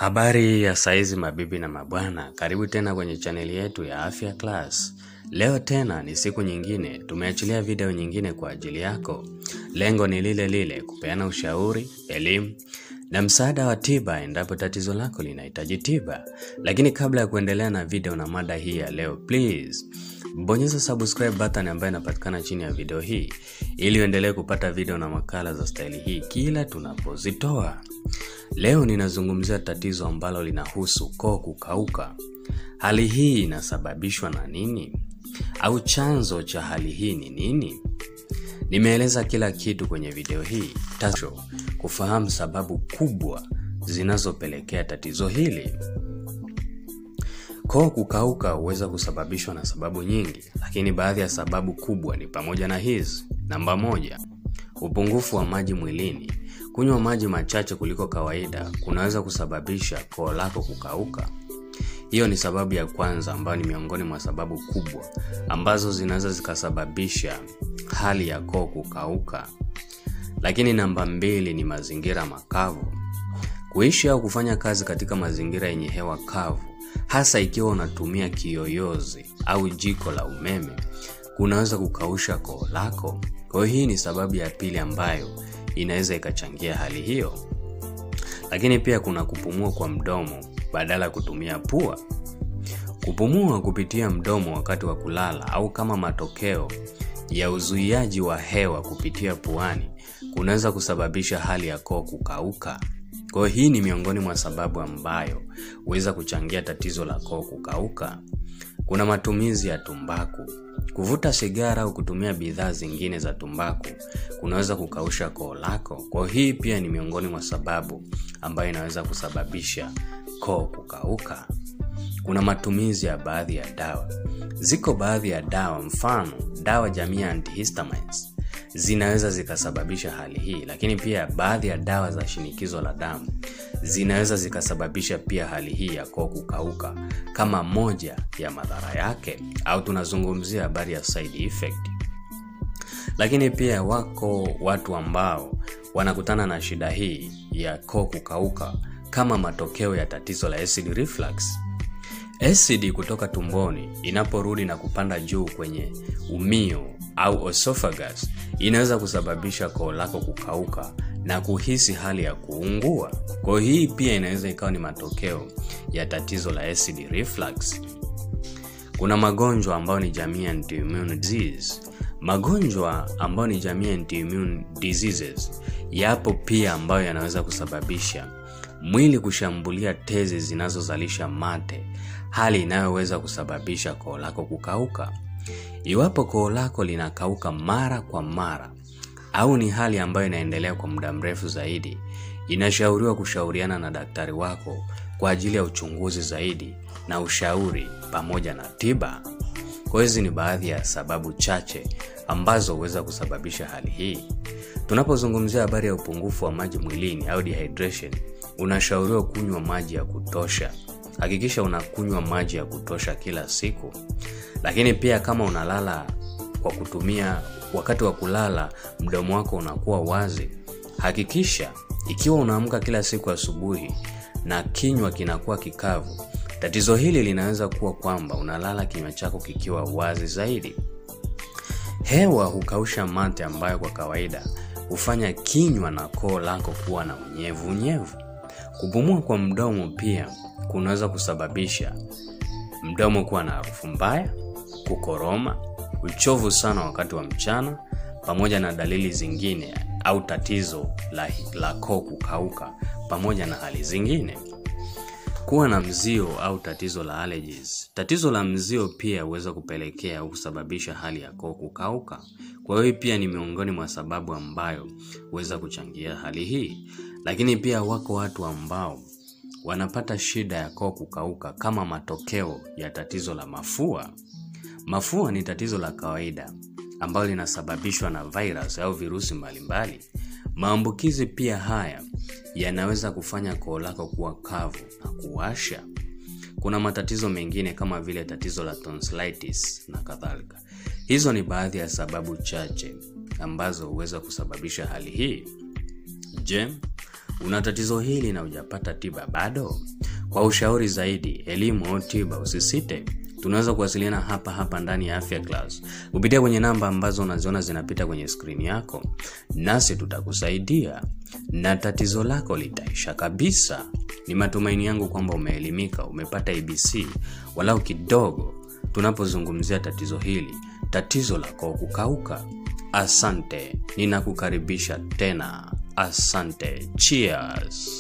Habari ya saizi mabibi na mabwana, karibu tena kwenye chaneli yetu ya Afya Class. Leo tena ni siku nyingine, tumeachilia video nyingine kwa ajili yako. Lengo ni lile lile, kupeana ushauri, elimu na msaada wa tiba endapo tatizo lako linahitaji tiba. Lakini kabla ya kuendelea na video na mada hii ya leo, please bonyeza subscribe button ambayo inapatikana chini ya video hii ili uendelee kupata video na makala za staili hii kila tunapozitoa. Leo ninazungumzia tatizo ambalo linahusu koo kukauka. Hali hii inasababishwa na nini? Au chanzo cha hali hii ni nini? Nimeeleza kila kitu kwenye video hii. Tasho kufahamu sababu kubwa zinazopelekea tatizo hili. Koo kukauka huweza kusababishwa na sababu nyingi, lakini baadhi ya sababu kubwa ni pamoja na hizi. Namba 1, upungufu wa maji mwilini. Kunywa maji machache kuliko kawaida kunaweza kusababisha koo lako kukauka. Hiyo ni sababu ya kwanza ambayo ni miongoni mwa sababu kubwa ambazo zinaweza zikasababisha hali ya koo kukauka. Lakini namba 2 ni mazingira makavu. Kuishi au kufanya kazi katika mazingira yenye hewa kavu, hasa ikiwa unatumia kiyoyozi au jiko la umeme, kunaweza kukausha koo lako. Kwa hii ni sababu ya pili ambayo inaweza ikachangia hali hiyo. Lakini pia kuna kupumua kwa mdomo badala kutumia pua. Kupumua kupitia mdomo wakati wa kulala au kama matokeo ya uzuiaji wa hewa kupitia puani kunaweza kusababisha hali ya koo kukauka. Kwa hii ni miongoni mwa sababu ambayo huweza kuchangia tatizo la koo kukauka. Kuna matumizi ya tumbaku. Kuvuta sigara au kutumia bidhaa zingine za tumbaku kunaweza kukausha koo lako. Kwa hii pia ni miongoni mwa sababu ambayo inaweza kusababisha koo kukauka. Kuna matumizi ya baadhi ya dawa. Ziko baadhi ya dawa, mfano dawa jamii ya antihistamines, zinaweza zikasababisha hali hii. Lakini pia baadhi ya dawa za shinikizo la damu zinaweza zikasababisha pia hali hii ya koo kukauka kama moja ya madhara yake, au tunazungumzia habari ya side effect. Lakini pia wako watu ambao wanakutana na shida hii ya koo kukauka kama matokeo ya tatizo la acid reflux. Acid kutoka tumboni inaporudi na kupanda juu kwenye umio au esophagus inaweza kusababisha koo lako kukauka na kuhisi hali ya kuungua. Kwa hii pia inaweza ikawa ni matokeo ya tatizo la acid reflux. Kuna magonjwa ambayo ni jamii ya autoimmune disease. Magonjwa ambayo ni jamii ya autoimmune diseases yapo pia ambayo yanaweza kusababisha mwili kushambulia tezi zinazozalisha mate, hali inayoweza kusababisha koo lako kukauka. Iwapo koo lako linakauka mara kwa mara au ni hali ambayo inaendelea kwa muda mrefu zaidi, inashauriwa kushauriana na daktari wako kwa ajili ya uchunguzi zaidi na ushauri pamoja na tiba. Kwa hizi ni baadhi ya sababu chache ambazo huweza kusababisha hali hii. Tunapozungumzia habari ya upungufu wa maji mwilini au dehydration, unashauriwa kunywa maji ya kutosha. Hakikisha unakunywa maji ya kutosha kila siku. Lakini pia kama unalala kwa kutumia, wakati wa kulala mdomo wako unakuwa wazi, hakikisha ikiwa unaamka kila siku asubuhi na kinywa kinakuwa kikavu, tatizo hili linaweza kuwa kwamba unalala kinywa chako kikiwa wazi zaidi. Hewa hukausha mate ambayo kwa kawaida hufanya kinywa na koo lako kuwa na unyevu. Kupumua kwa mdomo pia kunaweza kusababisha mdomo kuwa na harufu mbaya, kukoroma, uchovu sana wakati wa mchana, pamoja na dalili zingine au tatizo la koo kukauka pamoja na hali zingine. Kuwa na mzio au tatizo la allergies. Tatizo la mzio pia huweza kupelekea au kusababisha hali ya koo kukauka. Kwa hiyo pia ni miongoni mwa sababu ambayo huweza kuchangia hali hii. Lakini pia wako watu ambao wanapata shida ya koo kukauka kama matokeo ya tatizo la mafua. Mafua ni tatizo la kawaida ambalo linasababishwa na virus au virusi mbalimbali. Maambukizi pia haya yanaweza kufanya koo lako kuwa kavu na kuwasha. Kuna matatizo mengine kama vile tatizo la tonsillitis na kadhalika. Hizo ni baadhi ya sababu chache ambazo huweza kusababisha hali hii. Je, Una tatizo hili na hujapata tiba bado? Kwa ushauri zaidi, elimu au tiba, usisite. Tunaweza kuwasiliana hapa ndani ya Afya Class kupitia kwenye namba ambazo unaziona zinapita kwenye screen yako. Nasi tutakusaidia na tatizo lako litaisha kabisa. Ni matumaini yangu kwamba umeelimika, umepata ABC walau kidogo tunapozungumzia tatizo hili, tatizo lako kukauka. Asante, ninakukaribisha tena. Asante. Cheers.